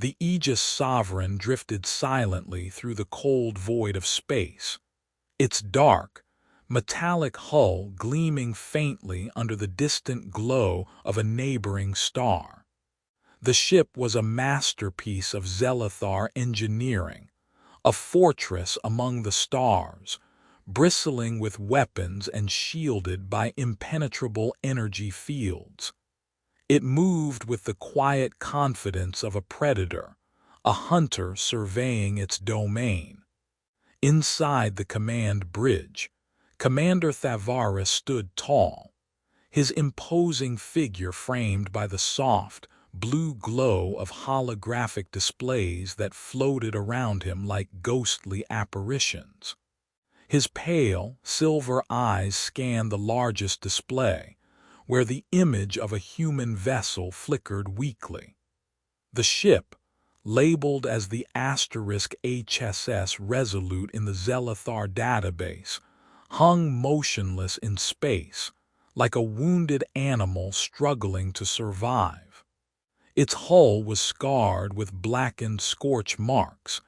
The Aegis Sovereign drifted silently through the cold void of space, its dark, metallic hull gleaming faintly under the distant glow of a neighboring star. The ship was a masterpiece of Zelithar engineering, a fortress among the stars, bristling with weapons and shielded by impenetrable energy fields. It moved with the quiet confidence of a predator, a hunter surveying its domain. Inside the command bridge, Commander Thavaris stood tall, his imposing figure framed by the soft, blue glow of holographic displays that floated around him like ghostly apparitions. His pale, silver eyes scanned the largest display, where the image of a human vessel flickered weakly. The ship, labeled as the *HSS Resolute in the Zelithar database, hung motionless in space, like a wounded animal struggling to survive. Its hull was scarred with blackened scorch marks,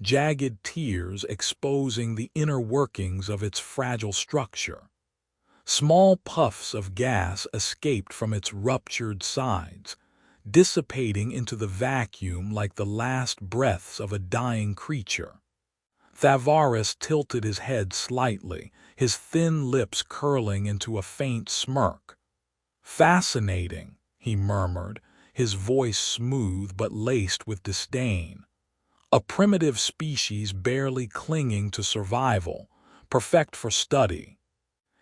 jagged tears exposing the inner workings of its fragile structure. Small puffs of gas escaped from its ruptured sides, dissipating into the vacuum like the last breaths of a dying creature. Thavaris tilted his head slightly, his thin lips curling into a faint smirk. "Fascinating," he murmured, his voice smooth but laced with disdain. "A primitive species barely clinging to survival, perfect for study."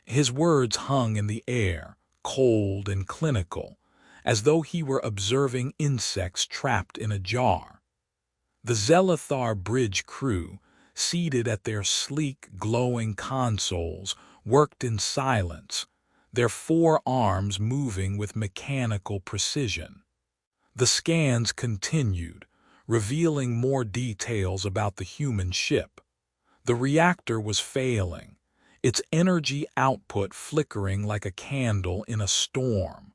His words hung in the air, cold and clinical, as though he were observing insects trapped in a jar. The Zelithar bridge crew, seated at their sleek, glowing consoles, worked in silence, their forearms moving with mechanical precision. The scans continued, revealing more details about the human ship. The reactor was failing, its energy output flickering like a candle in a storm.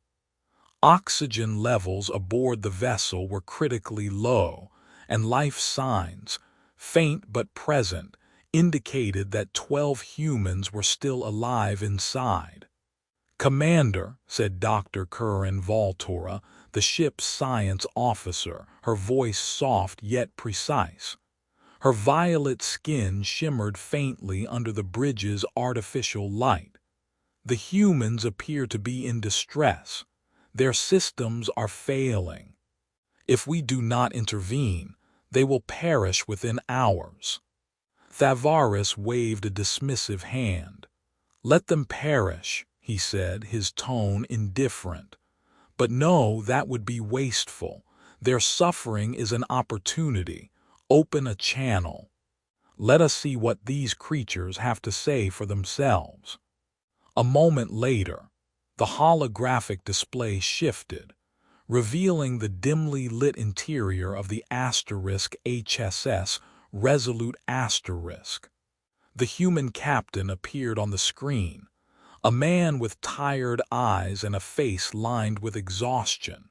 Oxygen levels aboard the vessel were critically low, and life signs, faint but present, indicated that 12 humans were still alive inside. "Commander," said Dr. Curran Voltura, the ship's science officer, her voice soft yet precise. Her violet skin shimmered faintly under the bridge's artificial light. "The humans appear to be in distress. Their systems are failing. If we do not intervene, they will perish within hours." Thavaris waved a dismissive hand. "Let them perish," he said, his tone indifferent. "But no, that would be wasteful. Their suffering is an opportunity. Open a channel. Let us see what these creatures have to say for themselves." A moment later, the holographic display shifted, revealing the dimly lit interior of the *HSS Resolute *. The human captain appeared on the screen, a man with tired eyes and a face lined with exhaustion.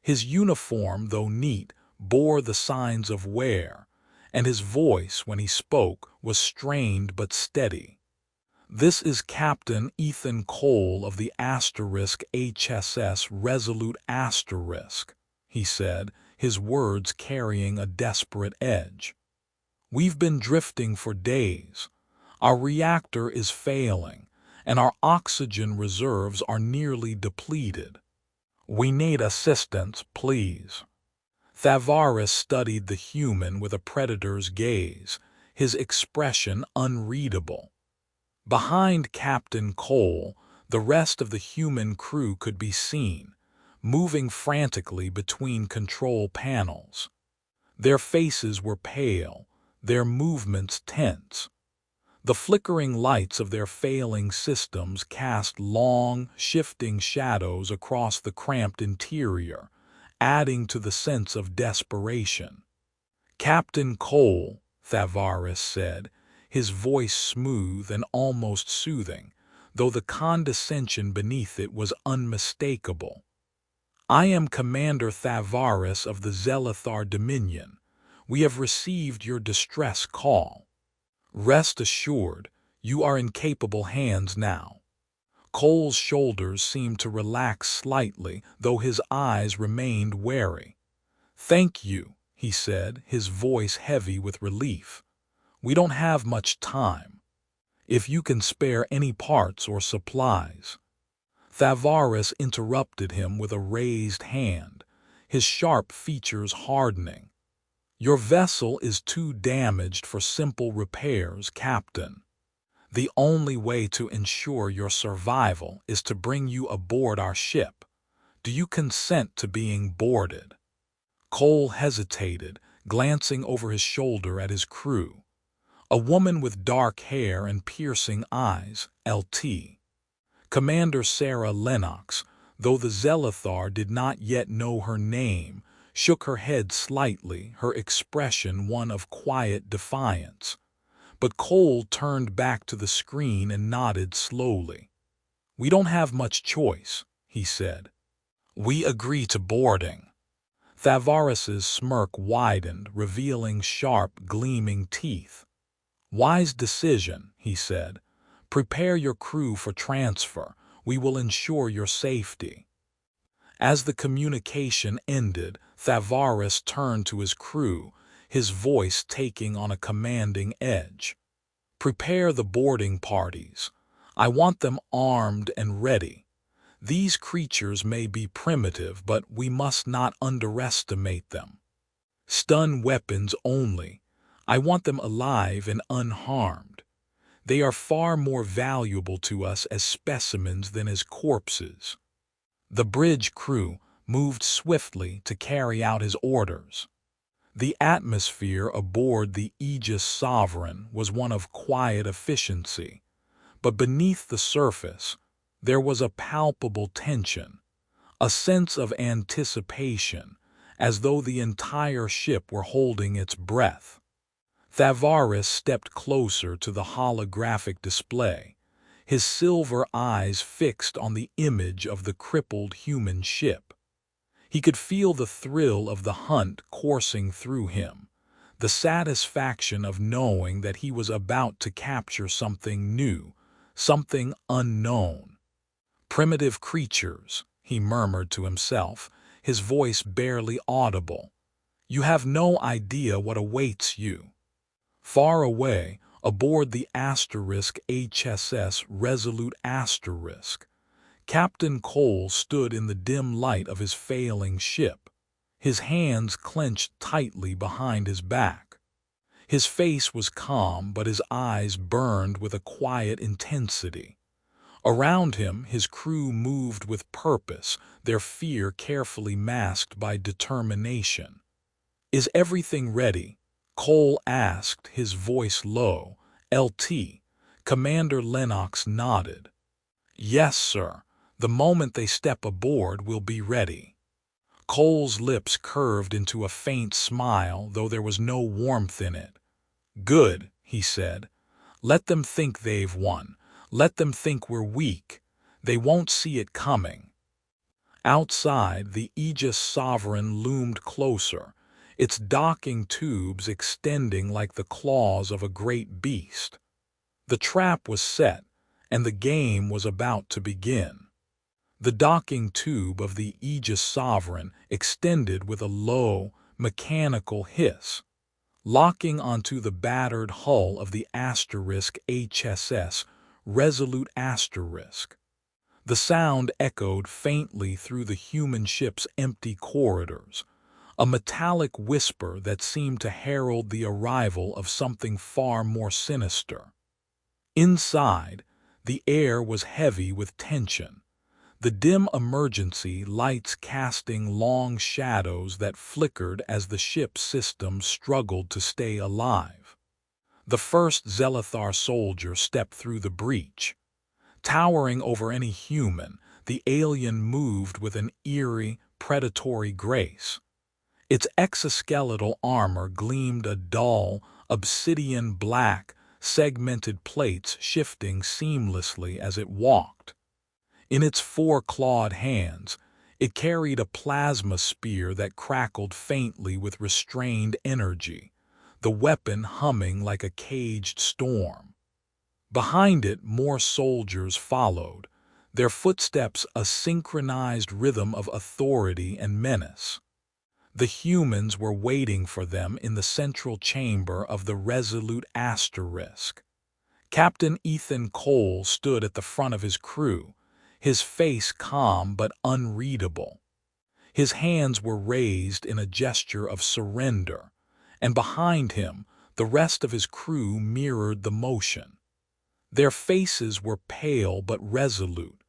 His uniform, though neat, bore the signs of wear, and his voice, when he spoke, was strained but steady. "This is Captain Ethan Cole of the *HSS Resolute *, he said, his words carrying a desperate edge. "We've been drifting for days. Our reactor is failing, and our oxygen reserves are nearly depleted. We need assistance, please." Thavaris studied the human with a predator's gaze, his expression unreadable. Behind Captain Cole, the rest of the human crew could be seen, moving frantically between control panels. Their faces were pale, their movements tense. The flickering lights of their failing systems cast long, shifting shadows across the cramped interior, adding to the sense of desperation. "Captain Cole," Thavaris said, his voice smooth and almost soothing, though the condescension beneath it was unmistakable. I am Commander Thavaris of the Zelithar Dominion. We have received your distress call. Rest assured, you are in capable hands now. Cole's shoulders seemed to relax slightly, though his eyes remained wary. "Thank you," he said, his voice heavy with relief. "We don't have much time. If you can spare any parts or supplies." Thavaris interrupted him with a raised hand, his sharp features hardening. "Your vessel is too damaged for simple repairs, Captain. The only way to ensure your survival is to bring you aboard our ship. Do you consent to being boarded?" Cole hesitated, glancing over his shoulder at his crew. A woman with dark hair and piercing eyes, LT. Commander Sarah Lennox, though the Zelithar did not yet know her name, shook her head slightly, her expression one of quiet defiance. But Cole turned back to the screen and nodded slowly. "We don't have much choice," he said. "We agree to boarding." Thavaris's smirk widened, revealing sharp, gleaming teeth. "Wise decision," he said. "Prepare your crew for transfer. We will ensure your safety." As the communication ended, Thavaris turned to his crew, his voice taking on a commanding edge. "Prepare the boarding parties. I want them armed and ready. These creatures may be primitive, but we must not underestimate them. Stun weapons only. I want them alive and unharmed. They are far more valuable to us as specimens than as corpses." The bridge crew moved swiftly to carry out his orders. The atmosphere aboard the Aegis Sovereign was one of quiet efficiency, but beneath the surface, there was a palpable tension, a sense of anticipation, as though the entire ship were holding its breath. Thavaris stepped closer to the holographic display, his silver eyes fixed on the image of the crippled human ship. He could feel the thrill of the hunt coursing through him, the satisfaction of knowing that he was about to capture something new, something unknown. "Primitive creatures," he murmured to himself, his voice barely audible. "You have no idea what awaits you." Far away, aboard the HSS Resolute Asterisk, Captain Cole stood in the dim light of his failing ship, his hands clenched tightly behind his back. His face was calm, but his eyes burned with a quiet intensity. Around him, his crew moved with purpose, their fear carefully masked by determination. "Is everything ready?" Cole asked, his voice low. LT. Commander Lennox nodded. "Yes, sir. The moment they step aboard, we'll be ready." Cole's lips curved into a faint smile, though there was no warmth in it. "Good," he said. "Let them think they've won. Let them think we're weak. They won't see it coming." Outside, the Aegis Sovereign loomed closer, its docking tubes extending like the claws of a great beast. The trap was set, and the game was about to begin. The docking tube of the Aegis Sovereign extended with a low, mechanical hiss, locking onto the battered hull of the HSS Resolute Asterisk. The sound echoed faintly through the human ship's empty corridors, a metallic whisper that seemed to herald the arrival of something far more sinister. Inside, the air was heavy with tension, the dim emergency lights casting long shadows that flickered as the ship's systems struggled to stay alive. The first Zelithar soldier stepped through the breach. Towering over any human, the alien moved with an eerie, predatory grace. Its exoskeletal armor gleamed a dull, obsidian black, segmented plates shifting seamlessly as it walked. In its four clawed hands, It carried a plasma spear that crackled faintly with restrained energy, the weapon humming like a caged storm. Behind it, more soldiers followed, their footsteps a synchronized rhythm of authority and menace. The humans were waiting for them in the central chamber of the Resolute Asterisk. Captain Ethan Cole stood at the front of his crew, his face calm but unreadable. His hands were raised in a gesture of surrender, and behind him, the rest of his crew mirrored the motion. Their faces were pale but resolute,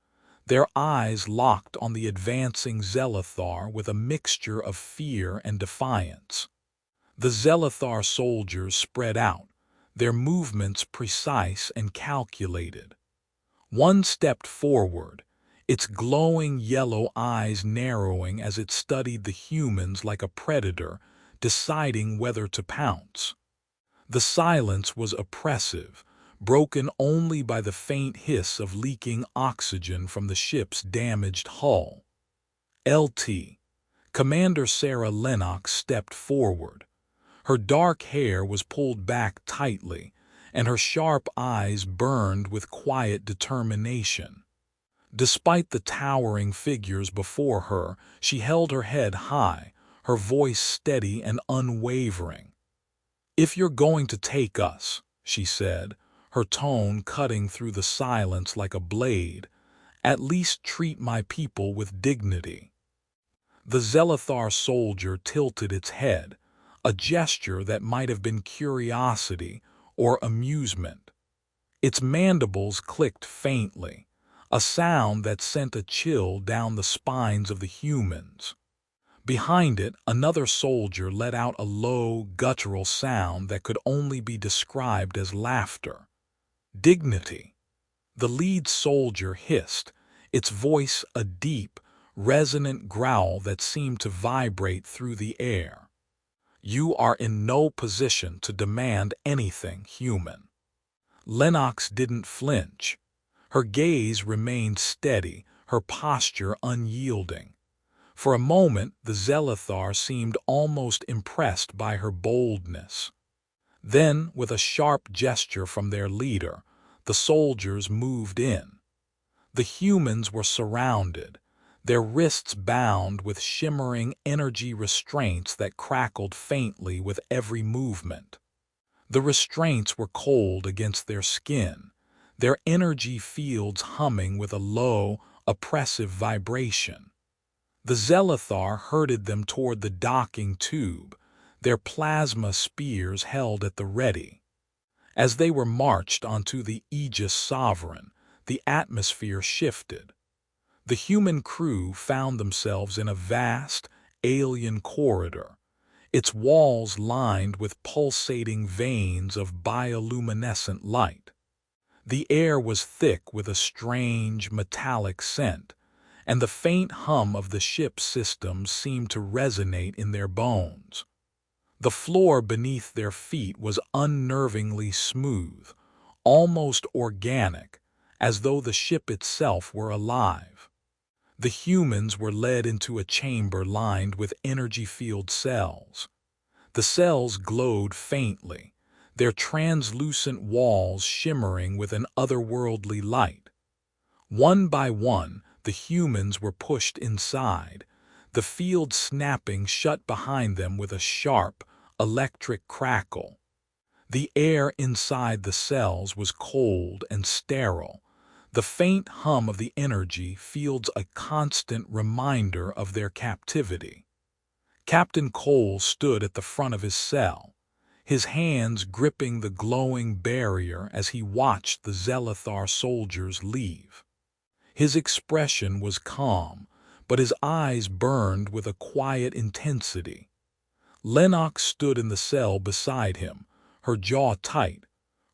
their eyes locked on the advancing Zelithar with a mixture of fear and defiance. The Zelithar soldiers spread out, their movements precise and calculated. One stepped forward, its glowing yellow eyes narrowing as it studied the humans like a predator, deciding whether to pounce. The silence was oppressive, broken only by the faint hiss of leaking oxygen from the ship's damaged hull. LT. Commander Sarah Lennox stepped forward. Her dark hair was pulled back tightly, and her sharp eyes burned with quiet determination. Despite the towering figures before her, she held her head high, her voice steady and unwavering. "If you're going to take us," she said, her tone cutting through the silence like a blade, "at least treat my people with dignity." The Zelithar soldier tilted its head, a gesture that might have been curiosity or amusement. Its mandibles clicked faintly, a sound that sent a chill down the spines of the humans. Behind it, another soldier let out a low, guttural sound that could only be described as laughter. "Dignity," the lead soldier hissed, its voice a deep, resonant growl that seemed to vibrate through the air. "You are in no position to demand anything human." Lennox didn't flinch. Her gaze remained steady, her posture unyielding. For a moment, the Zelithar seemed almost impressed by her boldness. Then, with a sharp gesture from their leader, the soldiers moved in. The humans were surrounded, their wrists bound with shimmering energy restraints that crackled faintly with every movement. The restraints were cold against their skin, their energy fields humming with a low, oppressive vibration. The Zelithar herded them toward the docking tube, their plasma spears held at the ready. As they were marched onto the Aegis Sovereign, the atmosphere shifted. The human crew found themselves in a vast, alien corridor, its walls lined with pulsating veins of bioluminescent light. The air was thick with a strange, metallic scent, and the faint hum of the ship's systems seemed to resonate in their bones. The floor beneath their feet was unnervingly smooth, almost organic, as though the ship itself were alive. The humans were led into a chamber lined with energy field cells. The cells glowed faintly, their translucent walls shimmering with an otherworldly light. One by one, the humans were pushed inside, the field snapping shut behind them with a sharp, electric crackle. The air inside the cells was cold and sterile, the faint hum of the energy fields a constant reminder of their captivity. Captain Cole stood at the front of his cell, his hands gripping the glowing barrier as he watched the Zelithar soldiers leave. His expression was calm, but his eyes burned with a quiet intensity. Lennox stood in the cell beside him, her jaw tight,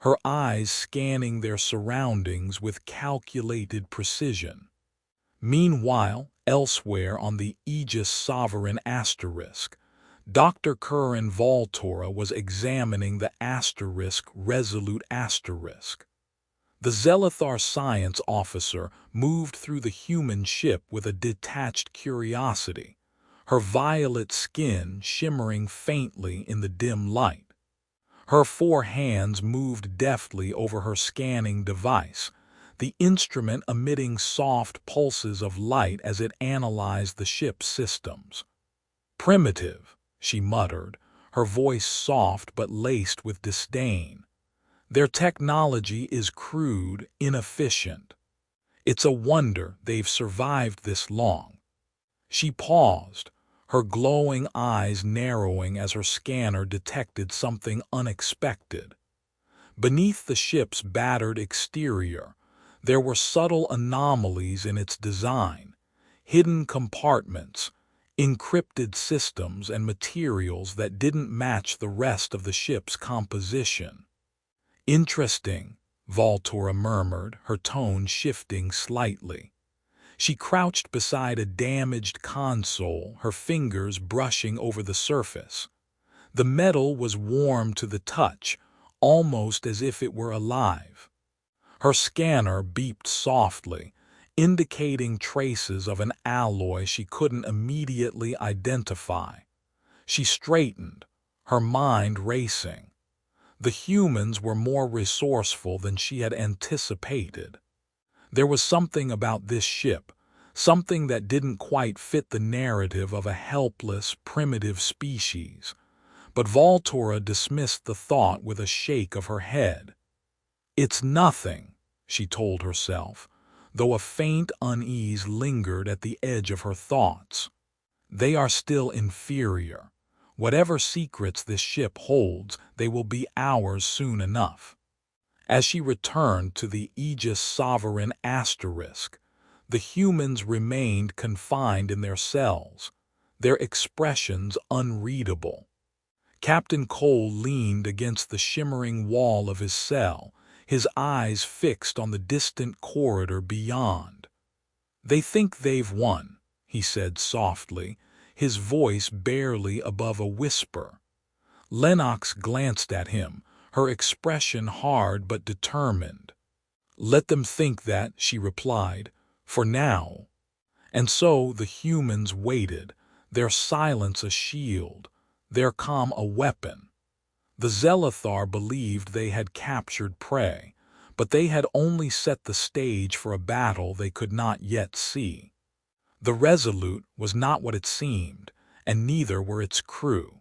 her eyes scanning their surroundings with calculated precision. Meanwhile, elsewhere on the Aegis Sovereign Asterisk, Dr. Curran Voltora was examining the Asterisk Resolute Asterisk. The Zelathar science officer moved through the human ship with a detached curiosity, her violet skin shimmering faintly in the dim light. Her four hands moved deftly over her scanning device, the instrument emitting soft pulses of light as it analyzed the ship's systems. "Primitive," she muttered, her voice soft but laced with disdain. "Their technology is crude, inefficient. It's a wonder they've survived this long." She paused, her glowing eyes narrowing as her scanner detected something unexpected. Beneath the ship's battered exterior, there were subtle anomalies in its design, hidden compartments, encrypted systems and materials that didn't match the rest of the ship's composition. "Interesting," Voltura murmured, her tone shifting slightly. She crouched beside a damaged console, her fingers brushing over the surface. The metal was warm to the touch, almost as if it were alive. Her scanner beeped softly, indicating traces of an alloy she couldn't immediately identify. She straightened, her mind racing. The humans were more resourceful than she had anticipated. There was something about this ship, something that didn't quite fit the narrative of a helpless, primitive species. But Voltura dismissed the thought with a shake of her head. "It's nothing," she told herself, though a faint unease lingered at the edge of her thoughts. "They are still inferior. Whatever secrets this ship holds, they will be ours soon enough." As she returned to the Aegis Sovereign Asterisk, the humans remained confined in their cells, their expressions unreadable. Captain Cole leaned against the shimmering wall of his cell, his eyes fixed on the distant corridor beyond. "They think they've won," he said softly, his voice barely above a whisper. Lennox glanced at him, her expression hard but determined. "Let them think that," she replied, "for now." And so the humans waited, their silence a shield, their calm a weapon. The Zelathar believed they had captured prey, but they had only set the stage for a battle they could not yet see. The Resolute was not what it seemed, and neither were its crew.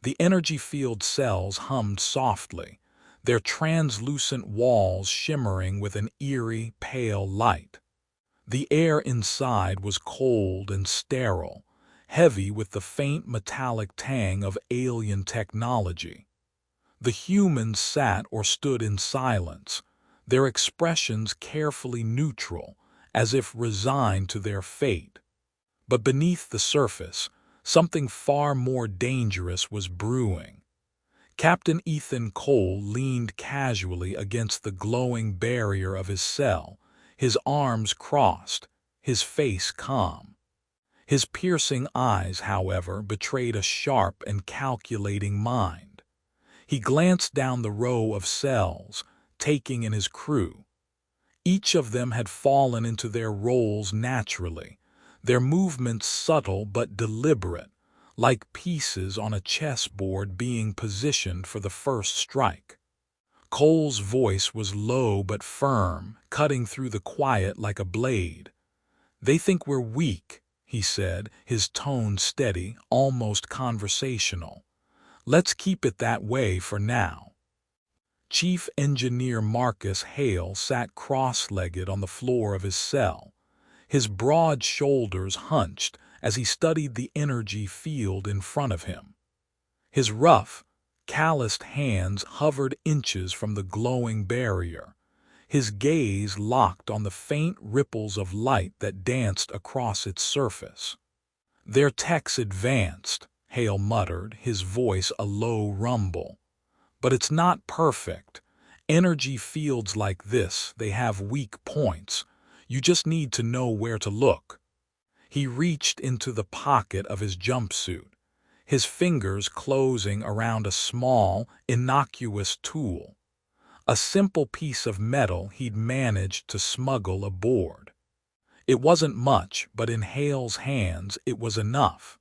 The energy field cells hummed softly, their translucent walls shimmering with an eerie, pale light. The air inside was cold and sterile, heavy with the faint metallic tang of alien technology. The humans sat or stood in silence, their expressions carefully neutral, as if resigned to their fate. But beneath the surface, something far more dangerous was brewing. Captain Ethan Cole leaned casually against the glowing barrier of his cell, his arms crossed, his face calm. His piercing eyes, however, betrayed a sharp and calculating mind. He glanced down the row of cells, taking in his crew. Each of them had fallen into their roles naturally, their movements subtle but deliberate, like pieces on a chessboard being positioned for the first strike. Cole's voice was low but firm, cutting through the quiet like a blade. "They think we're weak," he said, his tone steady, almost conversational. "Let's keep it that way for now." Chief Engineer Marcus Hale sat cross-legged on the floor of his cell, his broad shoulders hunched as he studied the energy field in front of him. His rough, calloused hands hovered inches from the glowing barrier, his gaze locked on the faint ripples of light that danced across its surface. "Their tech's advanced," Hale muttered, his voice a low rumble. "But it's not perfect. Energy fields like this, they have weak points. You just need to know where to look." He reached into the pocket of his jumpsuit, his fingers closing around a small, innocuous tool. a simple piece of metal he'd managed to smuggle aboard. It wasn't much, but in Hale's hands it was enough.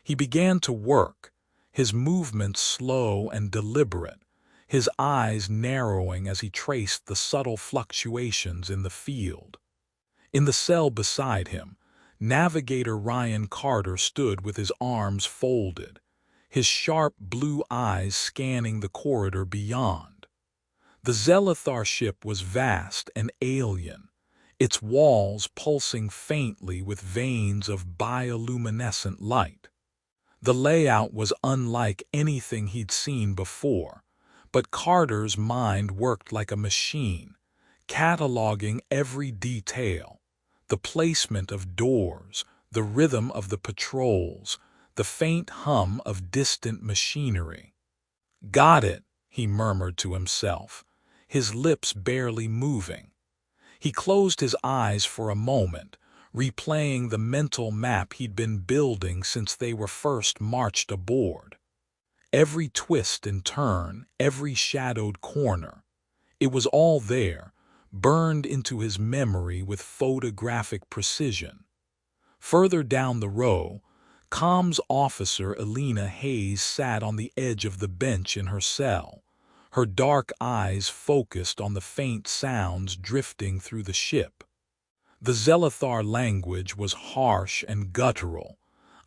He began to work, his movements slow and deliberate, his eyes narrowing as he traced the subtle fluctuations in the field. In the cell beside him, Navigator Ryan Carter stood with his arms folded, his sharp blue eyes scanning the corridor beyond. The Zelathar ship was vast and alien, its walls pulsing faintly with veins of bioluminescent light. The layout was unlike anything he'd seen before, but Carter's mind worked like a machine, cataloging every detail: the placement of doors, the rhythm of the patrols, the faint hum of distant machinery. "Got it," he murmured to himself, his lips barely moving. He closed his eyes for a moment, replaying the mental map he'd been building since they were first marched aboard. Every twist and turn, every shadowed corner. It was all there, burned into his memory with photographic precision. Further down the row, comms officer Elena Hayes sat on the edge of the bench in her cell, her dark eyes focused on the faint sounds drifting through the ship. The Zelathar language was harsh and guttural,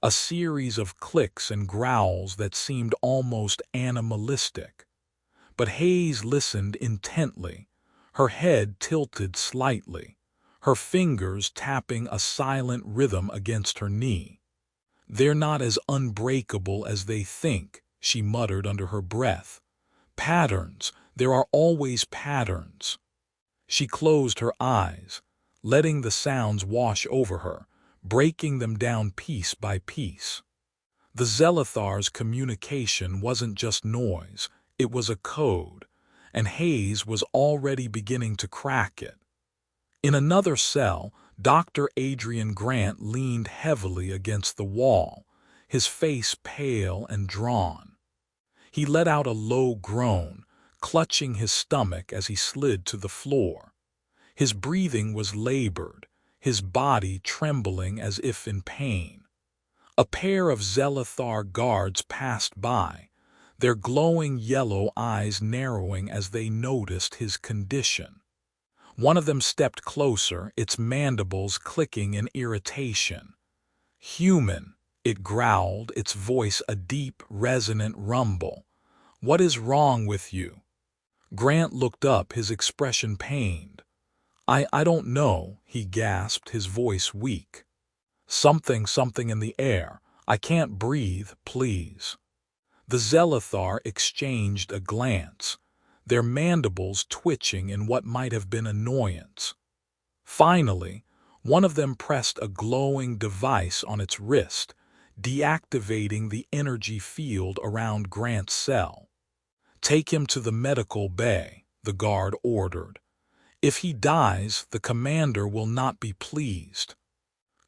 a series of clicks and growls that seemed almost animalistic. But Hayes listened intently, her head tilted slightly, her fingers tapping a silent rhythm against her knee. "They're not as unbreakable as they think," she muttered under her breath. "Patterns, there are always patterns." She closed her eyes, letting the sounds wash over her, breaking them down piece by piece. The Zelathar's communication wasn't just noise, it was a code, and Hayes was already beginning to crack it. In another cell, Dr. Adrian Grant leaned heavily against the wall, his face pale and drawn. He let out a low groan, clutching his stomach as he slid to the floor. His breathing was labored, his body trembling as if in pain. A pair of Zelathar guards passed by, their glowing yellow eyes narrowing as they noticed his condition. One of them stepped closer, its mandibles clicking in irritation. "Human," it growled, its voice a deep, resonant rumble. "What is wrong with you?" Grant looked up, his expression pained. I don't know," he gasped, his voice weak. Something in the air. I can't breathe, please." The Zelathar exchanged a glance, their mandibles twitching in what might have been annoyance. Finally, one of them pressed a glowing device on its wrist, deactivating the energy field around Grant's cell. "Take him to the medical bay," the guard ordered. "If he dies, the commander will not be pleased."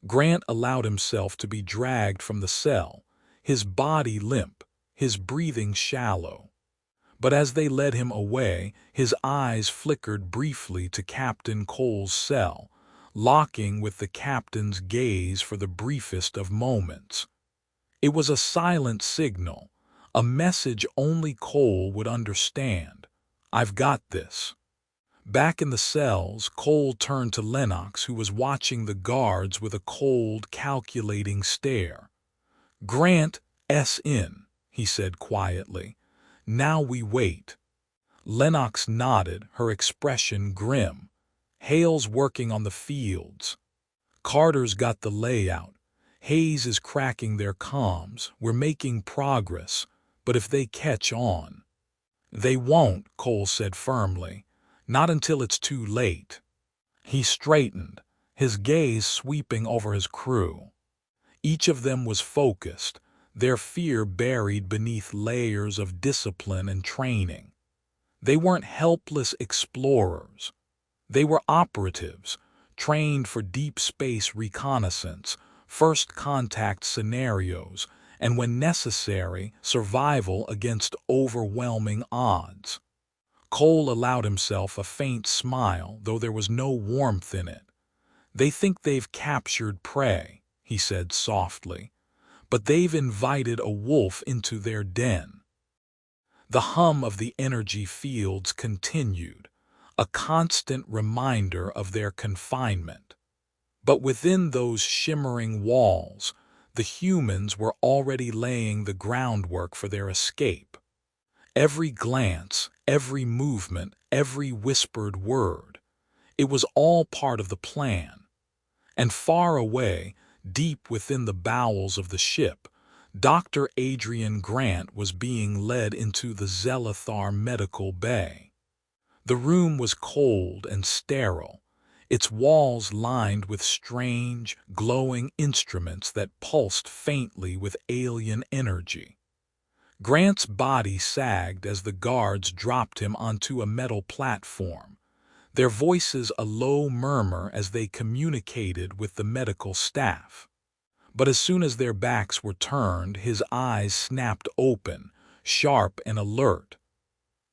Grant allowed himself to be dragged from the cell, his body limp, his breathing shallow. But as they led him away, his eyes flickered briefly to Captain Cole's cell, locking with the captain's gaze for the briefest of moments. It was a silent signal, a message only Cole would understand. "I've got this." Back in the cells, Cole turned to Lennox, who was watching the guards with a cold, calculating stare. "Grant S. in," he said quietly. "Now we wait." Lennox nodded, her expression grim. "Hale's working on the fields. Carter's got the layout. Hayes is cracking their comms. We're making progress, but if they catch on—" "They won't," Cole said firmly. "Not until it's too late." He straightened, his gaze sweeping over his crew. Each of them was focused, their fear buried beneath layers of discipline and training. They weren't helpless explorers. They were operatives, trained for deep space reconnaissance, first contact scenarios, and when necessary, survival against overwhelming odds. Cole allowed himself a faint smile, though there was no warmth in it. "They think they've captured prey," he said softly, "but they've invited a wolf into their den." The hum of the energy fields continued, a constant reminder of their confinement. But within those shimmering walls, the humans were already laying the groundwork for their escape. Every glance, every movement, every whispered word, it was all part of the plan. And far away, deep within the bowels of the ship, Dr. Adrian Grant was being led into the Zelathar medical bay. The room was cold and sterile, its walls lined with strange, glowing instruments that pulsed faintly with alien energy. Grant's body sagged as the guards dropped him onto a metal platform, their voices a low murmur as they communicated with the medical staff. But as soon as their backs were turned, his eyes snapped open, sharp and alert.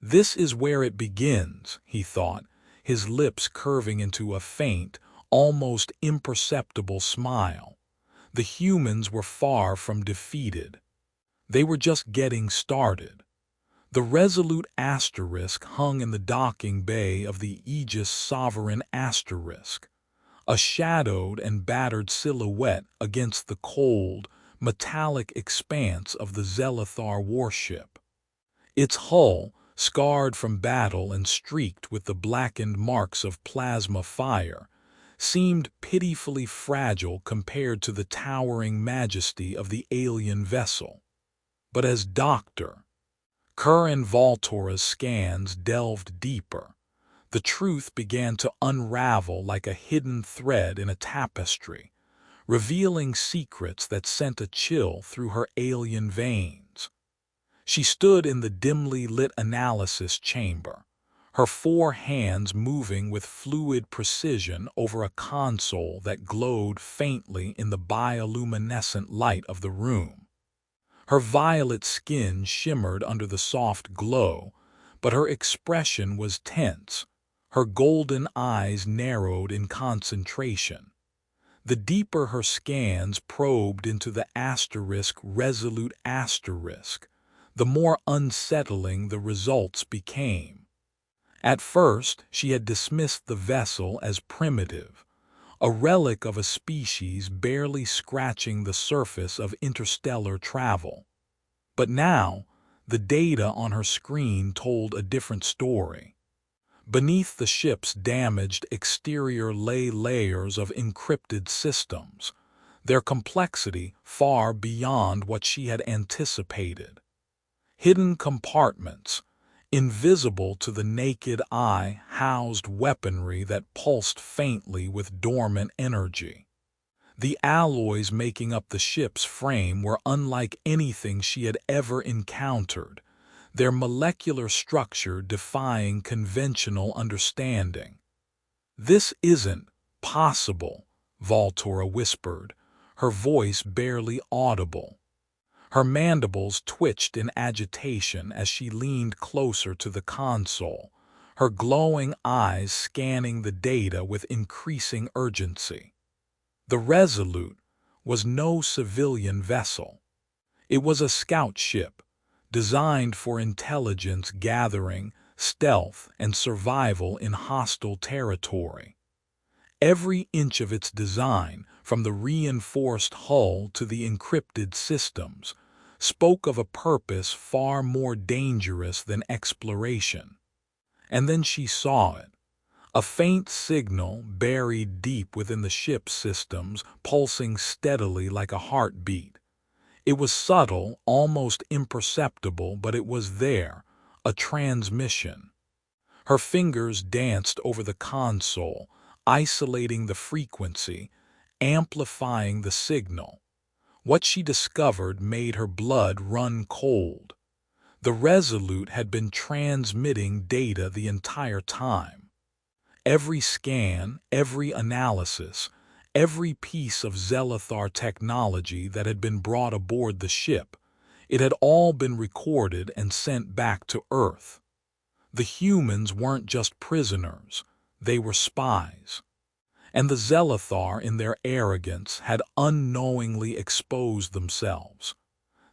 "This is where it begins," he thought, his lips curving into a faint, almost imperceptible smile. The humans were far from defeated. They were just getting started. The resolute asterisk hung in the docking bay of the Aegis Sovereign asterisk, a shadowed and battered silhouette against the cold, metallic expanse of the Zelathar warship. Its hull, scarred from battle and streaked with the blackened marks of plasma fire, seemed pitifully fragile compared to the towering majesty of the alien vessel. But as Dr. Kerr and Voltora's scans delved deeper, the truth began to unravel like a hidden thread in a tapestry, revealing secrets that sent a chill through her alien veins. She stood in the dimly lit analysis chamber, her four hands moving with fluid precision over a console that glowed faintly in the bioluminescent light of the room. Her violet skin shimmered under the soft glow, but her expression was tense, her golden eyes narrowed in concentration. The deeper her scans probed into the resolute asterisk, the more unsettling the results became. At first, she had dismissed the vessel as primitive, a relic of a species barely scratching the surface of interstellar travel. But now, the data on her screen told a different story. Beneath the ship's damaged exterior lay layers of encrypted systems, their complexity far beyond what she had anticipated. Hidden compartments, invisible to the naked eye, housed weaponry that pulsed faintly with dormant energy. The alloys making up the ship's frame were unlike anything she had ever encountered, their molecular structure defying conventional understanding. "This isn't possible," Voltora whispered, her voice barely audible. Her mandibles twitched in agitation as she leaned closer to the console, her glowing eyes scanning the data with increasing urgency. The Resolute was no civilian vessel. It was a scout ship, designed for intelligence gathering, stealth, and survival in hostile territory. Every inch of its design, from the reinforced hull to the encrypted systems, spoke of a purpose far more dangerous than exploration. And then she saw it. A faint signal buried deep within the ship's systems, pulsing steadily like a heartbeat. It was subtle, almost imperceptible, but it was there, a transmission. Her fingers danced over the console, isolating the frequency, amplifying the signal. What she discovered made her blood run cold. The Resolute had been transmitting data the entire time. Every scan, every analysis, every piece of Zelathar technology that had been brought aboard the ship, it had all been recorded and sent back to Earth. The humans weren't just prisoners, they were spies. And the Zelathar, in their arrogance, had unknowingly exposed themselves.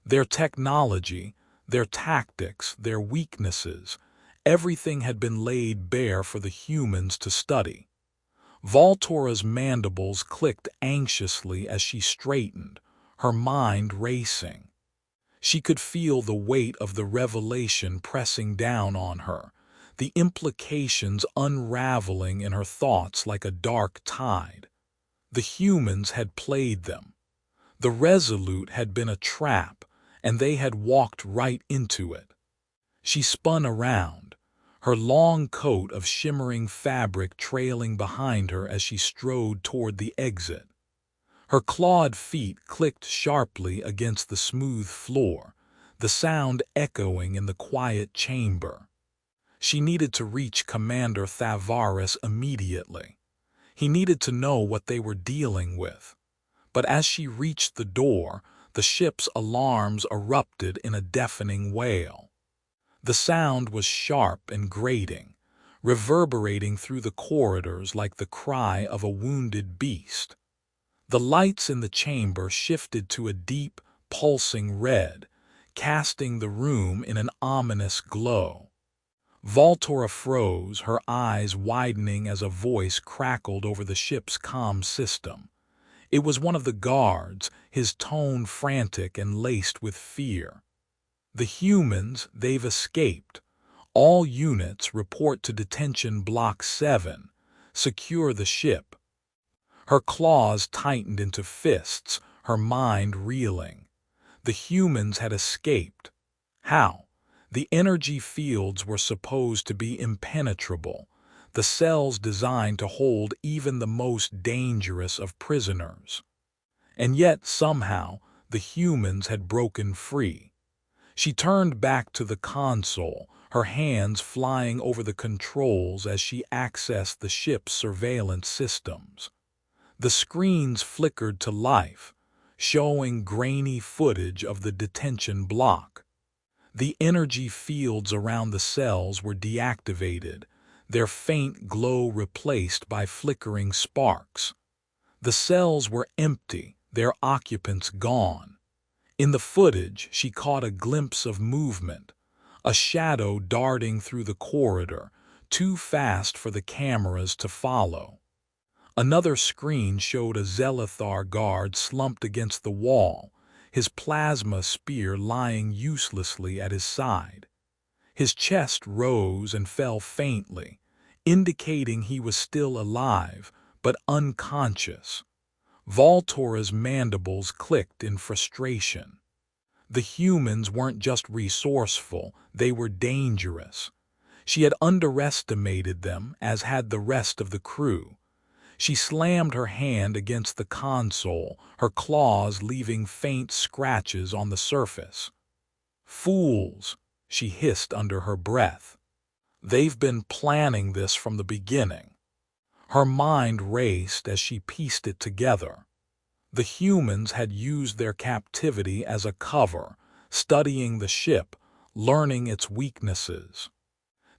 Their technology, their tactics, their weaknesses, everything had been laid bare for the humans to study. Voltora's mandibles clicked anxiously as she straightened, her mind racing. She could feel the weight of the revelation pressing down on her, the implications unraveling in her thoughts like a dark tide. The humans had played them. The Resolute had been a trap, and they had walked right into it. She spun around, her long coat of shimmering fabric trailing behind her as she strode toward the exit. Her clawed feet clicked sharply against the smooth floor, the sound echoing in the quiet chamber. She needed to reach Commander Thavaris immediately. He needed to know what they were dealing with. But as she reached the door, the ship's alarms erupted in a deafening wail. The sound was sharp and grating, reverberating through the corridors like the cry of a wounded beast. The lights in the chamber shifted to a deep, pulsing red, casting the room in an ominous glow. Voltora froze, her eyes widening as a voice crackled over the ship's comm system. It was one of the guards, his tone frantic and laced with fear. "The humans, they've escaped. All units report to Detention Block 7. Secure the ship." Her claws tightened into fists, her mind reeling. The humans had escaped. How? The energy fields were supposed to be impenetrable, the cells designed to hold even the most dangerous of prisoners. And yet, somehow, the humans had broken free. She turned back to the console, her hands flying over the controls as she accessed the ship's surveillance systems. The screens flickered to life, showing grainy footage of the detention block. The energy fields around the cells were deactivated, their faint glow replaced by flickering sparks. The cells were empty, their occupants gone. In the footage, she caught a glimpse of movement, a shadow darting through the corridor, too fast for the cameras to follow. Another screen showed a Zelathar guard slumped against the wall, his plasma spear lying uselessly at his side. His chest rose and fell faintly, indicating he was still alive, but unconscious. Voltora's mandibles clicked in frustration. The humans weren't just resourceful, they were dangerous. She had underestimated them, as had the rest of the crew. She slammed her hand against the console, her claws leaving faint scratches on the surface. "Fools," she hissed under her breath. "They've been planning this from the beginning." Her mind raced as she pieced it together. The humans had used their captivity as a cover, studying the ship, learning its weaknesses.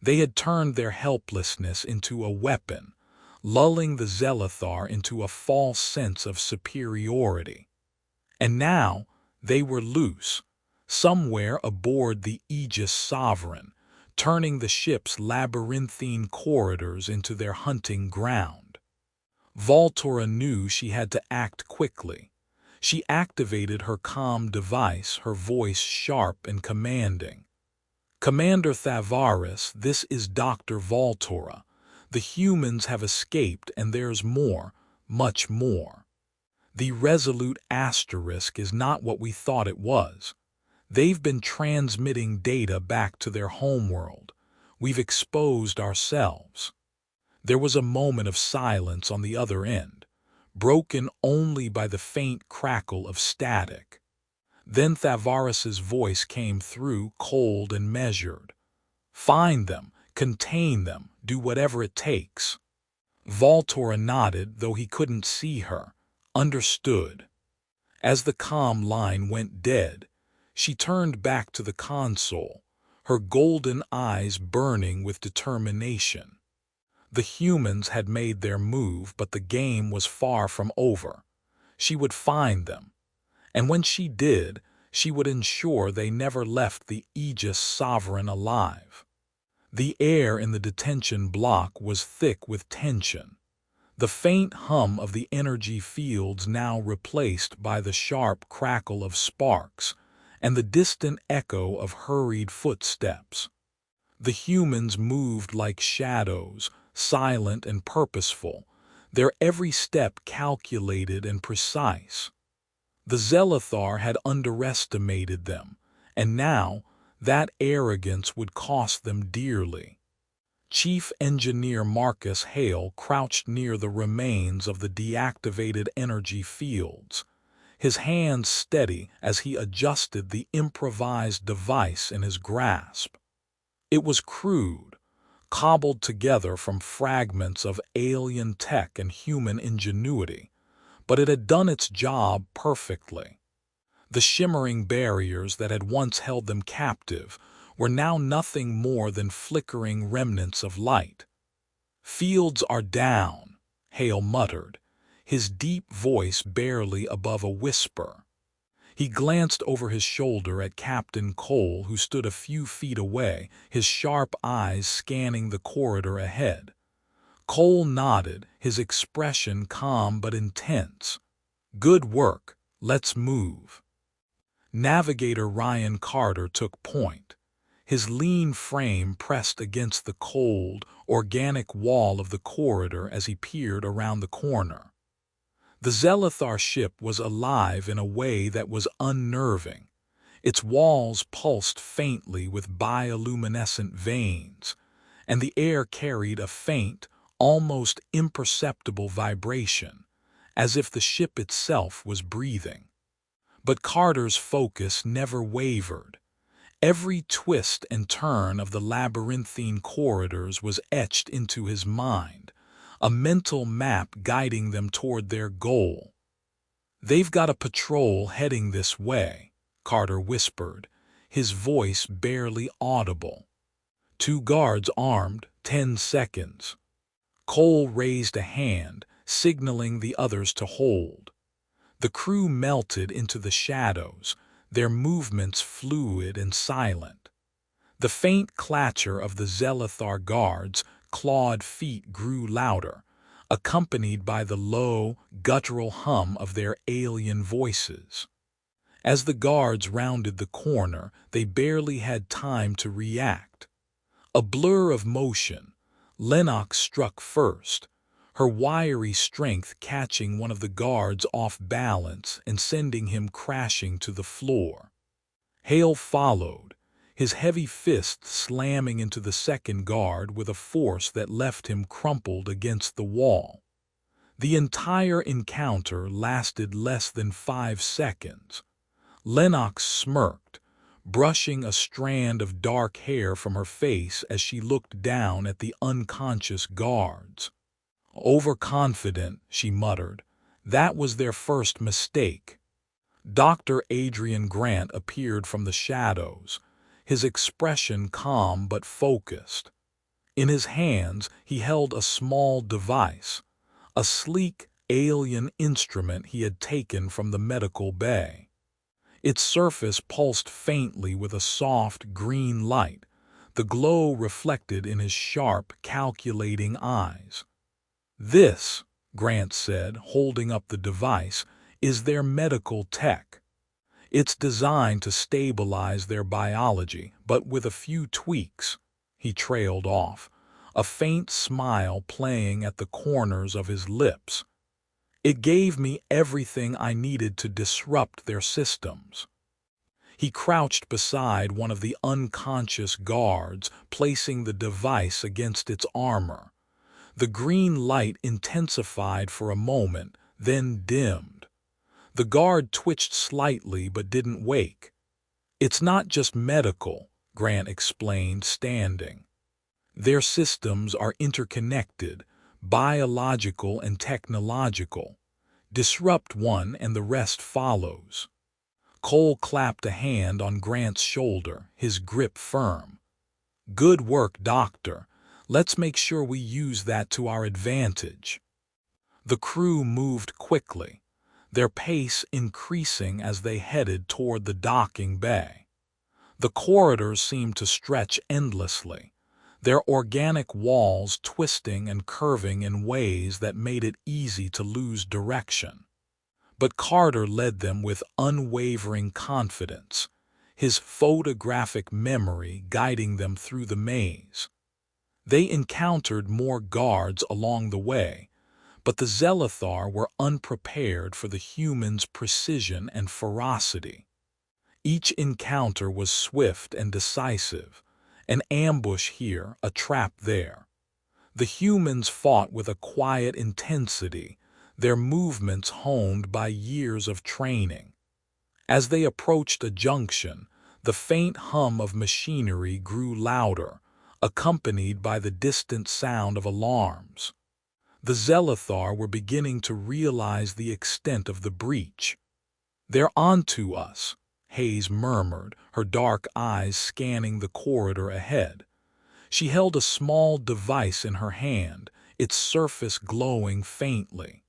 They had turned their helplessness into a weapon, lulling the Zelathar into a false sense of superiority. And now they were loose, somewhere aboard the Aegis Sovereign, turning the ship's labyrinthine corridors into their hunting ground. Voltora knew she had to act quickly. She activated her comm device, her voice sharp and commanding. "Commander Thavaris, this is Dr. Voltora. The humans have escaped, and there's more, much more. The Resolute Asterisk is not what we thought it was. They've been transmitting data back to their homeworld. We've exposed ourselves." There was a moment of silence on the other end, broken only by the faint crackle of static. Then Thavaris's voice came through, cold and measured. "Find them, contain them, do whatever it takes." Voltora nodded, though he couldn't see her. Understood. As the comm line went dead, she turned back to the console, her golden eyes burning with determination. The humans had made their move, but the game was far from over. She would find them, and when she did, she would ensure they never left the Aegis Sovereign alive. The air in the detention block was thick with tension, the faint hum of the energy fields now replaced by the sharp crackle of sparks and the distant echo of hurried footsteps. The humans moved like shadows, silent and purposeful, their every step calculated and precise. The Zelathar had underestimated them, and now that arrogance would cost them dearly. Chief Engineer Marcus Hale crouched near the remains of the deactivated energy fields, his hands steady as he adjusted the improvised device in his grasp. It was crude, cobbled together from fragments of alien tech and human ingenuity, but it had done its job perfectly. The shimmering barriers that had once held them captive were now nothing more than flickering remnants of light. "Fields are down," Hale muttered, his deep voice barely above a whisper. He glanced over his shoulder at Captain Cole, who stood a few feet away, his sharp eyes scanning the corridor ahead. Cole nodded, his expression calm but intense. "Good work, let's move." Navigator Ryan Carter took point, his lean frame pressed against the cold, organic wall of the corridor as he peered around the corner. The Zelathar ship was alive in a way that was unnerving. Its walls pulsed faintly with bioluminescent veins, and the air carried a faint, almost imperceptible vibration, as if the ship itself was breathing. But Carter's focus never wavered. Every twist and turn of the labyrinthine corridors was etched into his mind, a mental map guiding them toward their goal. "They've got a patrol heading this way," Carter whispered, his voice barely audible. "2 guards armed, 10 seconds. Cole raised a hand, signaling the others to hold. The crew melted into the shadows, their movements fluid and silent. The faint clatter of the Zelathar guards' clawed feet grew louder, accompanied by the low, guttural hum of their alien voices. As the guards rounded the corner, they barely had time to react. A blur of motion, Lennox struck first, her wiry strength catching one of the guards off balance and sending him crashing to the floor. Hale followed, his heavy fist slamming into the second guard with a force that left him crumpled against the wall. The entire encounter lasted less than 5 seconds. Lennox smirked, brushing a strand of dark hair from her face as she looked down at the unconscious guards. "Overconfident," she muttered. "That was their first mistake." Dr. Adrian Grant appeared from the shadows, his expression calm but focused. In his hands he held a small device, a sleek, alien instrument he had taken from the medical bay. Its surface pulsed faintly with a soft green light, the glow reflected in his sharp, calculating eyes. "This," Grant said, holding up the device, "is their medical tech. It's designed to stabilize their biology, but with a few tweaks." He trailed off, a faint smile playing at the corners of his lips. "It gave me everything I needed to disrupt their systems." He crouched beside one of the unconscious guards, placing the device against its armor. The green light intensified for a moment, then dimmed. The guard twitched slightly but didn't wake. "It's not just medical," Grant explained, standing. "Their systems are interconnected, biological and technological. Disrupt one and the rest follows." Cole clapped a hand on Grant's shoulder, his grip firm. "Good work, Doctor. Let's make sure we use that to our advantage." The crew moved quickly, their pace increasing as they headed toward the docking bay. The corridors seemed to stretch endlessly, their organic walls twisting and curving in ways that made it easy to lose direction. But Carter led them with unwavering confidence, his photographic memory guiding them through the maze. They encountered more guards along the way, but the Zelathar were unprepared for the humans' precision and ferocity. Each encounter was swift and decisive, an ambush here, a trap there. The humans fought with a quiet intensity, their movements honed by years of training. As they approached a junction, the faint hum of machinery grew louder, accompanied by the distant sound of alarms. The Zelathar were beginning to realize the extent of the breach. "They're onto us," Hayes murmured, her dark eyes scanning the corridor ahead. She held a small device in her hand, its surface glowing faintly.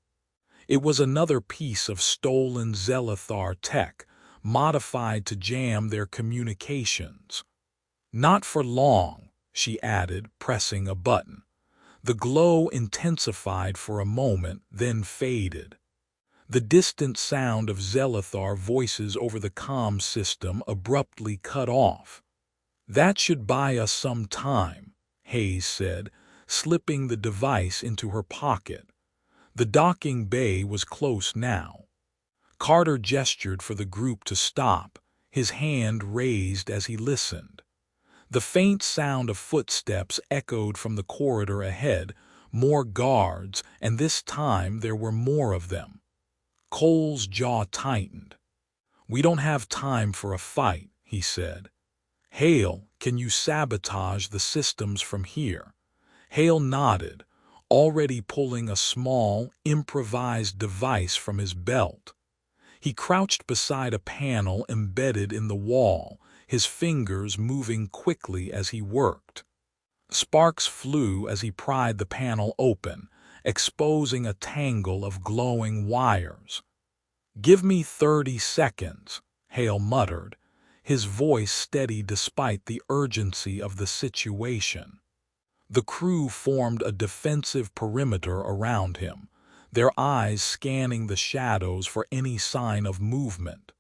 It was another piece of stolen Zelathar tech, modified to jam their communications. "Not for long," she added, pressing a button. The glow intensified for a moment, then faded. The distant sound of Zelathar voices over the comm system abruptly cut off. "That should buy us some time," Hayes said, slipping the device into her pocket. The docking bay was close now. Carter gestured for the group to stop, his hand raised as he listened. The faint sound of footsteps echoed from the corridor ahead, more guards, and this time there were more of them. Cole's jaw tightened. "We don't have time for a fight," he said. "Hale, can you sabotage the systems from here?" Hale nodded, already pulling a small, improvised device from his belt. He crouched beside a panel embedded in the wall, his fingers moving quickly as he worked. Sparks flew as he pried the panel open, exposing a tangle of glowing wires. "Give me 30 seconds," Hale muttered, his voice steady despite the urgency of the situation. The crew formed a defensive perimeter around him, their eyes scanning the shadows for any sign of movement.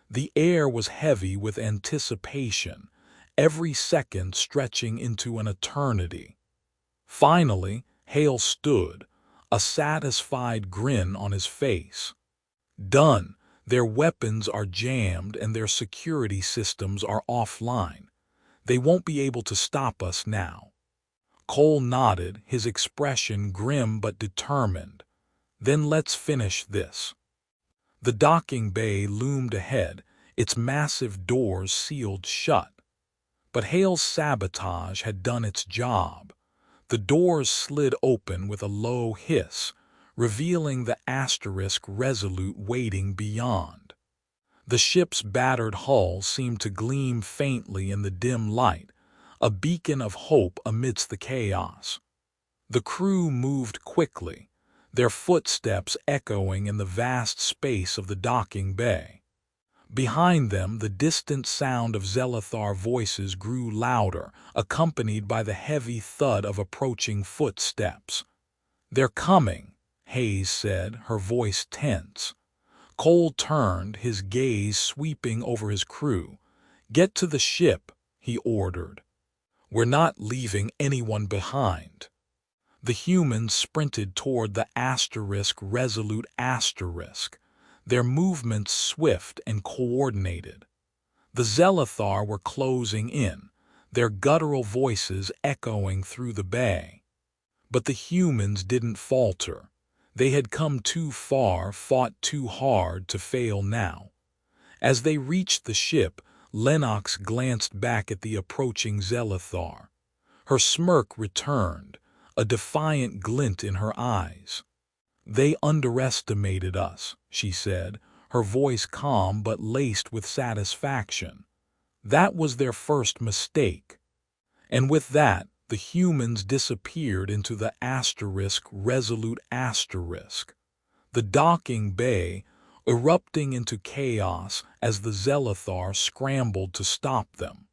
The air was heavy with anticipation, every second stretching into an eternity. Finally, Hale stood, a satisfied grin on his face. "Done. Their weapons are jammed and their security systems are offline. They won't be able to stop us now." Cole nodded, his expression grim but determined. "Then let's finish this." The docking bay loomed ahead, its massive doors sealed shut. But Hale's sabotage had done its job. The doors slid open with a low hiss, revealing the asterisk Resolute waiting beyond. The ship's battered hull seemed to gleam faintly in the dim light, a beacon of hope amidst the chaos. The crew moved quickly, their footsteps echoing in the vast space of the docking bay. Behind them, the distant sound of Zelathar voices grew louder, accompanied by the heavy thud of approaching footsteps. "They're coming," Hayes said, her voice tense. Cole turned, his gaze sweeping over his crew. "Get to the ship," he ordered. "We're not leaving anyone behind." The humans sprinted toward the Resolute asterisk, their movements swift and coordinated. The Zelathar were closing in, their guttural voices echoing through the bay. But the humans didn't falter. They had come too far, fought too hard to fail now. As they reached the ship, Lennox glanced back at the approaching Zelathar. Her smirk returned, a defiant glint in her eyes. "They underestimated us," she said, her voice calm but laced with satisfaction. That was their first mistake. And with that, the humans disappeared into the resolute asterisk, the docking bay, erupting into chaos as the Zelithar scrambled to stop them.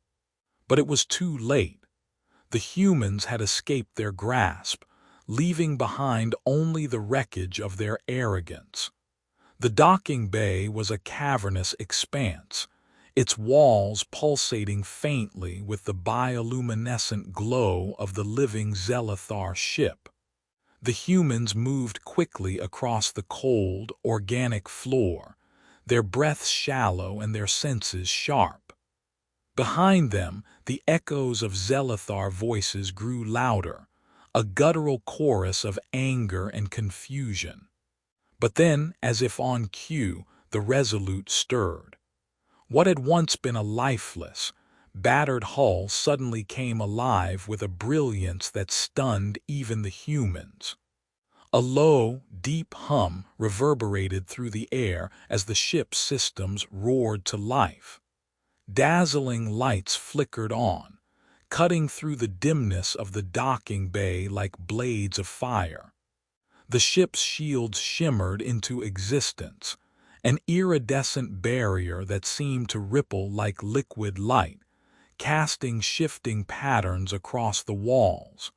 But it was too late. The humans had escaped their grasp, leaving behind only the wreckage of their arrogance. The docking bay was a cavernous expanse, its walls pulsating faintly with the bioluminescent glow of the living Zelithar ship. The humans moved quickly across the cold, organic floor, their breaths shallow and their senses sharp. Behind them, the echoes of Zelithar voices grew louder, a guttural chorus of anger and confusion. But then, as if on cue, the Resolute stirred. What had once been a lifeless, battered hull suddenly came alive with a brilliance that stunned even the humans. A low, deep hum reverberated through the air as the ship's systems roared to life. Dazzling lights flickered on, cutting through the dimness of the docking bay like blades of fire. The ship's shields shimmered into existence, an iridescent barrier that seemed to ripple like liquid light, casting shifting patterns across the walls.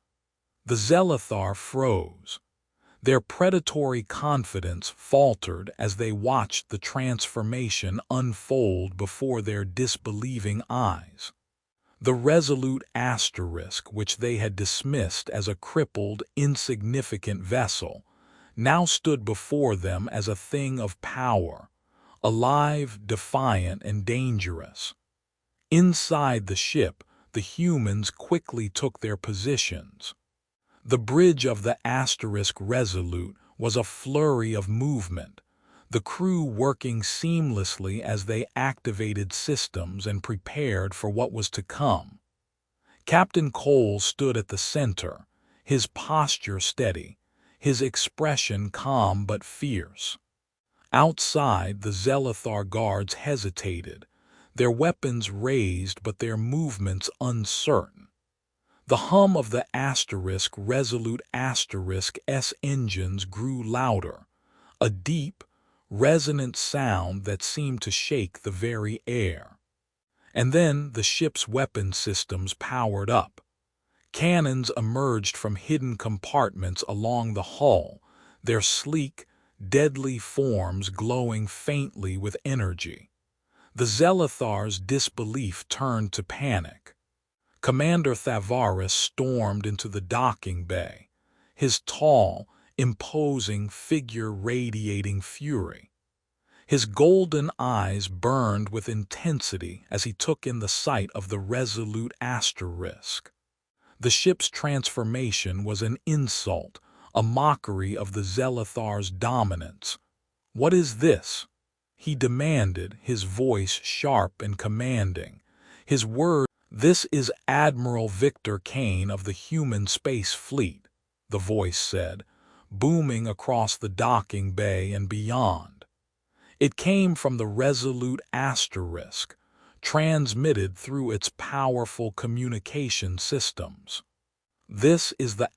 The Zelithar froze. Their predatory confidence faltered as they watched the transformation unfold before their disbelieving eyes. The resolute asterisk, which they had dismissed as a crippled, insignificant vessel, now stood before them as a thing of power, alive, defiant, and dangerous. Inside the ship, the humans quickly took their positions. The bridge of the Resolute was a flurry of movement, the crew working seamlessly as they activated systems and prepared for what was to come. Captain Cole stood at the center, his posture steady, his expression calm but fierce. Outside, the Zelithar guards hesitated, their weapons raised but their movements uncertain. The hum of the Resolute S engines grew louder, a deep, resonant sound that seemed to shake the very air. And then the ship's weapon systems powered up. Cannons emerged from hidden compartments along the hull, their sleek, deadly forms glowing faintly with energy. The Zelithar's disbelief turned to panic. Commander Thavaris stormed into the docking bay, his tall, imposing figure radiating fury. His golden eyes burned with intensity as he took in the sight of the resolute asterisk. The ship's transformation was an insult, a mockery of the Zelithar's dominance. "What is this?" he demanded, his voice sharp and commanding. His words, "This is Admiral Victor Kane of the human space fleet," the voice said, booming across the docking bay and beyond. It came from the resolute asterisk, transmitted through its powerful communication systems. "This is the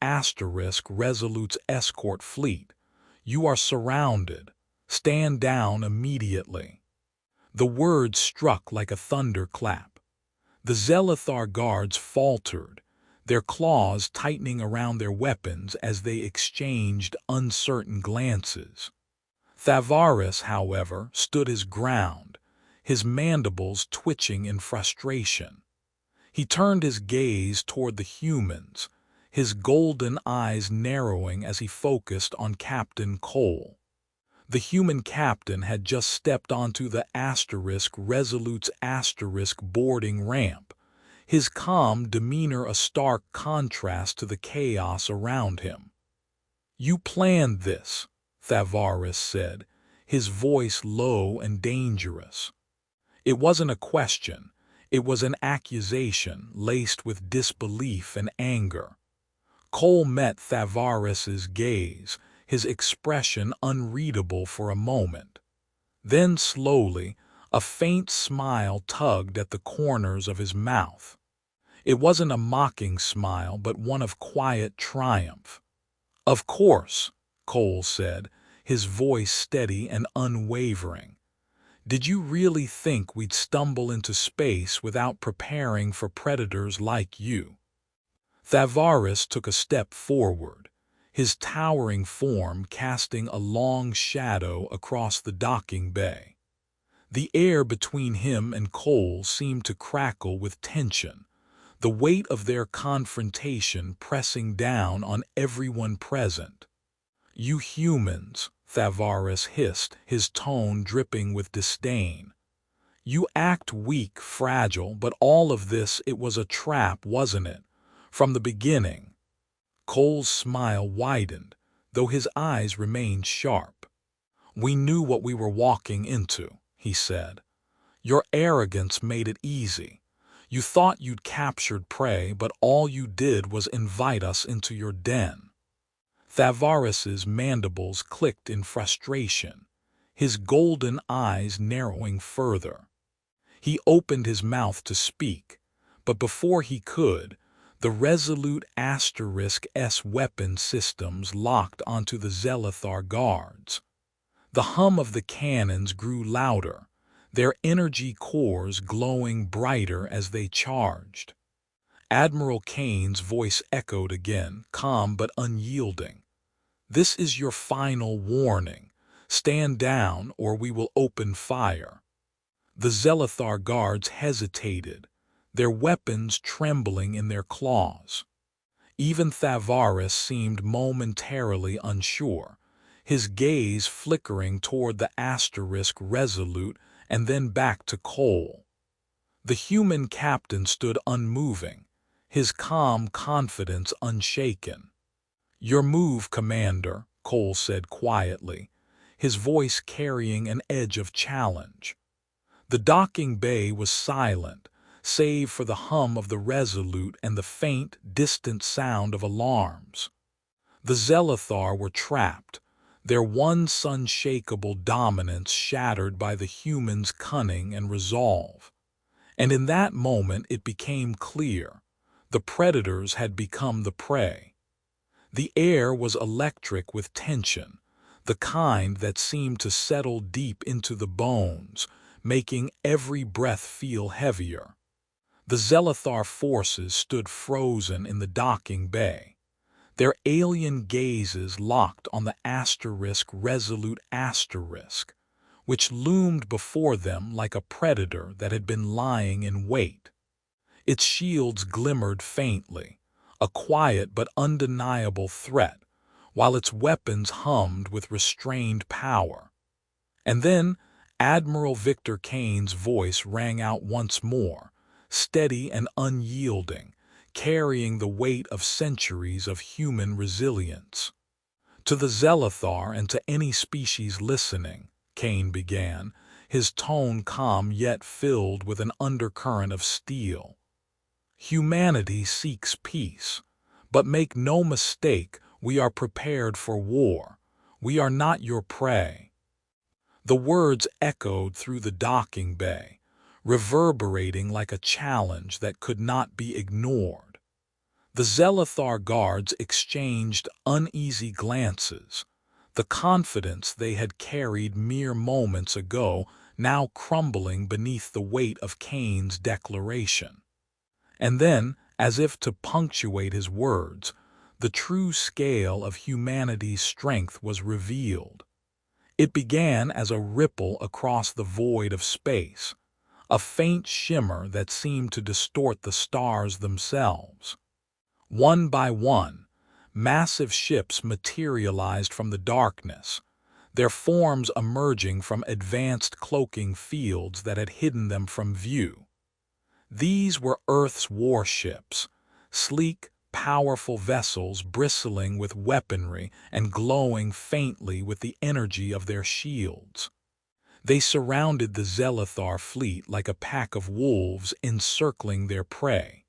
Resolute's escort fleet. You are surrounded. Stand down immediately." The words struck like a thunderclap. The Zelithar guards faltered, their claws tightening around their weapons as they exchanged uncertain glances. Thavaris, however, stood his ground, his mandibles twitching in frustration. He turned his gaze toward the humans, his golden eyes narrowing as he focused on Captain Cole. The human captain had just stepped onto the Resolute's boarding ramp, his calm demeanor a stark contrast to the chaos around him. "You planned this," Thavaris said, his voice low and dangerous. It wasn't a question, it was an accusation laced with disbelief and anger. Cole met Thavaris's gaze, his expression unreadable for a moment. Then slowly, a faint smile tugged at the corners of his mouth. It wasn't a mocking smile, but one of quiet triumph. "Of course," Cole said, his voice steady and unwavering. "Did you really think we'd stumble into space without preparing for predators like you?" Thavaris took a step forward, his towering form casting a long shadow across the docking bay. The air between him and Cole seemed to crackle with tension, the weight of their confrontation pressing down on everyone present. "You humans," Thavaris hissed, his tone dripping with disdain. "You act weak, fragile, but all of this, it was a trap, wasn't it? From the beginning." Cole's smile widened, though his eyes remained sharp. "We knew what we were walking into," he said. "Your arrogance made it easy. You thought you'd captured prey, but all you did was invite us into your den." Thavaris's mandibles clicked in frustration, his golden eyes narrowing further. He opened his mouth to speak, but before he could, the resolute *S weapon systems locked onto the Zelithar guards. The hum of the cannons grew louder, their energy cores glowing brighter as they charged. Admiral Kane's voice echoed again, calm but unyielding. "This is your final warning. Stand down or we will open fire." The Zelithar guards hesitated, their weapons trembling in their claws. Even Thavaris seemed momentarily unsure, his gaze flickering toward the asterisk resolute and then back to Cole. The human captain stood unmoving, his calm confidence unshaken. "Your move, Commander," Cole said quietly, his voice carrying an edge of challenge. The docking bay was silent, save for the hum of the Resolute and the faint, distant sound of alarms. The Zelithar were trapped, their once unshakable dominance shattered by the humans' cunning and resolve. And in that moment it became clear, the predators had become the prey. The air was electric with tension, the kind that seemed to settle deep into the bones, making every breath feel heavier. The Zelithar forces stood frozen in the docking bay, their alien gazes locked on the resolute asterisk, which loomed before them like a predator that had been lying in wait. Its shields glimmered faintly, a quiet but undeniable threat, while its weapons hummed with restrained power. And then Admiral Victor Kane's voice rang out once more, steady and unyielding, carrying the weight of centuries of human resilience. "To the Zelithar and to any species listening," Kane began, his tone calm yet filled with an undercurrent of steel. "Humanity seeks peace, but make no mistake, we are prepared for war. We are not your prey." The words echoed through the docking bay, reverberating like a challenge that could not be ignored. The Zelithar guards exchanged uneasy glances, the confidence they had carried mere moments ago now crumbling beneath the weight of Kane's declaration. And then, as if to punctuate his words, the true scale of humanity's strength was revealed. It began as a ripple across the void of space, a faint shimmer that seemed to distort the stars themselves. One by one, massive ships materialized from the darkness, their forms emerging from advanced cloaking fields that had hidden them from view. These were Earth's warships, sleek, powerful vessels bristling with weaponry and glowing faintly with the energy of their shields. They surrounded the Zelithar fleet like a pack of wolves encircling their prey.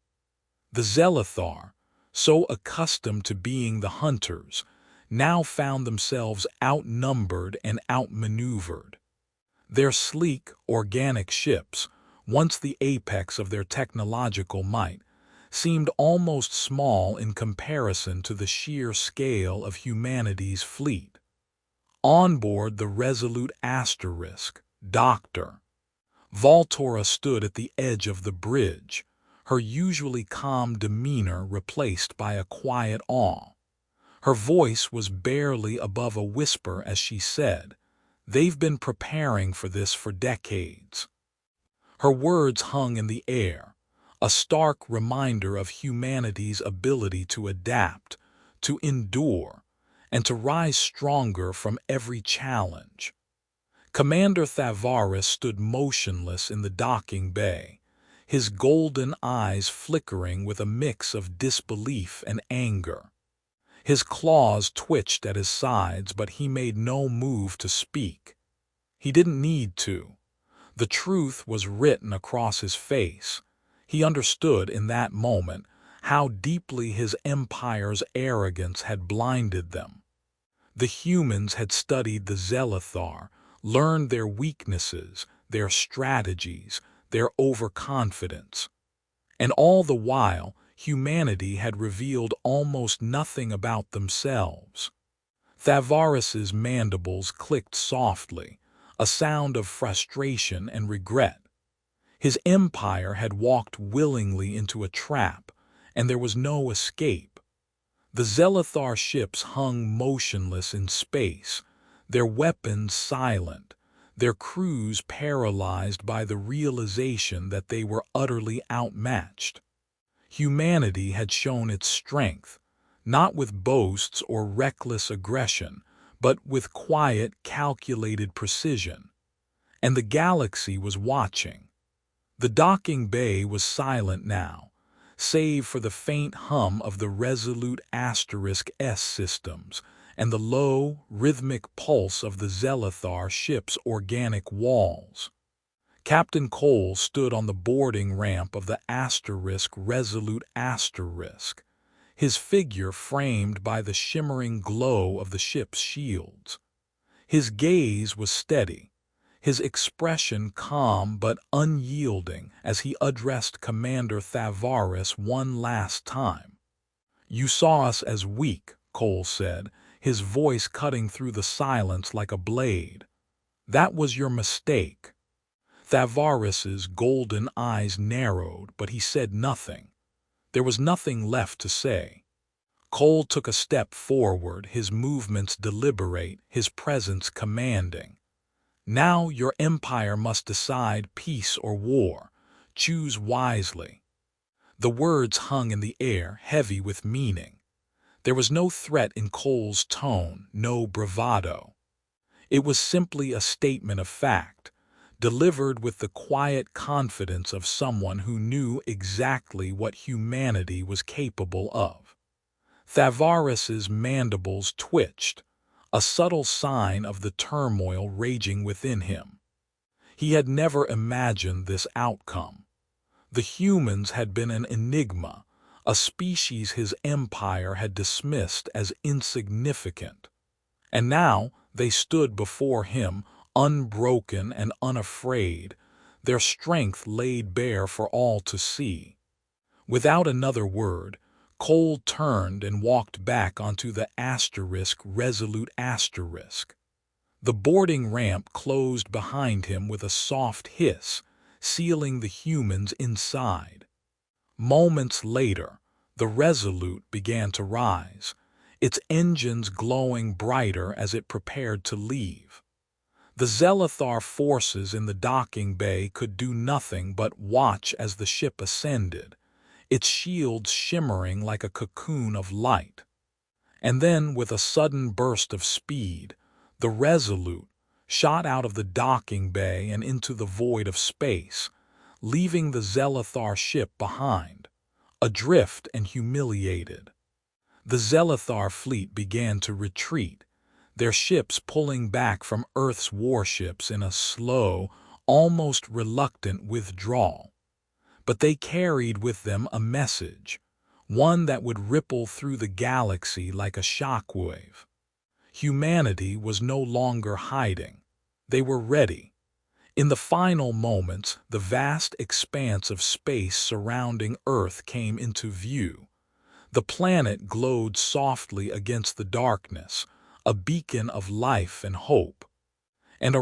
The Zelithar, so accustomed to being the hunters, now found themselves outnumbered and outmaneuvered. Their sleek, organic ships, once the apex of their technological might, seemed almost small in comparison to the sheer scale of humanity's fleet. On board the resolute Asterisk, Dr. Voltura stood at the edge of the bridge, her usually calm demeanor replaced by a quiet awe. Her voice was barely above a whisper as she said, "They've been preparing for this for decades." Her words hung in the air, a stark reminder of humanity's ability to adapt, to endure, and to rise stronger from every challenge. Commander Thavaris stood motionless in the docking bay, his golden eyes flickering with a mix of disbelief and anger. His claws twitched at his sides, but he made no move to speak. He didn't need to. The truth was written across his face. He understood in that moment how deeply his empire's arrogance had blinded them. The humans had studied the Zelithar, learned their weaknesses, their strategies, their overconfidence. And all the while, humanity had revealed almost nothing about themselves. Thavaris's mandibles clicked softly, a sound of frustration and regret. His empire had walked willingly into a trap, and there was no escape. The Zelithar ships hung motionless in space, their weapons silent, their crews paralyzed by the realization that they were utterly outmatched. Humanity had shown its strength, not with boasts or reckless aggression, but with quiet, calculated precision. And the galaxy was watching. The docking bay was silent now, save for the faint hum of the resolute Asterisk S systems and the low, rhythmic pulse of the Zelithar ship's organic walls. Captain Cole stood on the boarding ramp of the Resolute Asterisk, his figure framed by the shimmering glow of the ship's shields. His gaze was steady, his expression calm but unyielding as he addressed Commander Thavaris one last time. "You saw us as weak," Cole said, his voice cutting through the silence like a blade. "That was your mistake." Thavaris's golden eyes narrowed, but he said nothing. There was nothing left to say. Cole took a step forward, his movements deliberate, his presence commanding. "Now your empire must decide peace or war. Choose wisely." The words hung in the air, heavy with meaning. There was no threat in Cole's tone, no bravado. It was simply a statement of fact, delivered with the quiet confidence of someone who knew exactly what humanity was capable of. Thavaris's mandibles twitched, a subtle sign of the turmoil raging within him. He had never imagined this outcome. The humans had been an enigma, a species his empire had dismissed as insignificant. And now they stood before him, unbroken and unafraid, their strength laid bare for all to see. Without another word, Cole turned and walked back onto the Resolute Asterisk. The boarding ramp closed behind him with a soft hiss, sealing the humans inside. Moments later, the Resolute began to rise, its engines glowing brighter as it prepared to leave. The Zelithar forces in the docking bay could do nothing but watch as the ship ascended, its shields shimmering like a cocoon of light. And then, with a sudden burst of speed, the Resolute shot out of the docking bay and into the void of space, leaving the Zelithar ship behind, adrift and humiliated. The Zelithar fleet began to retreat, their ships pulling back from Earth's warships in a slow, almost reluctant withdrawal. But they carried with them a message, one that would ripple through the galaxy like a shockwave. Humanity was no longer hiding. They were ready. In the final moments, the vast expanse of space surrounding Earth came into view. The planet glowed softly against the darkness, a beacon of life and hope. And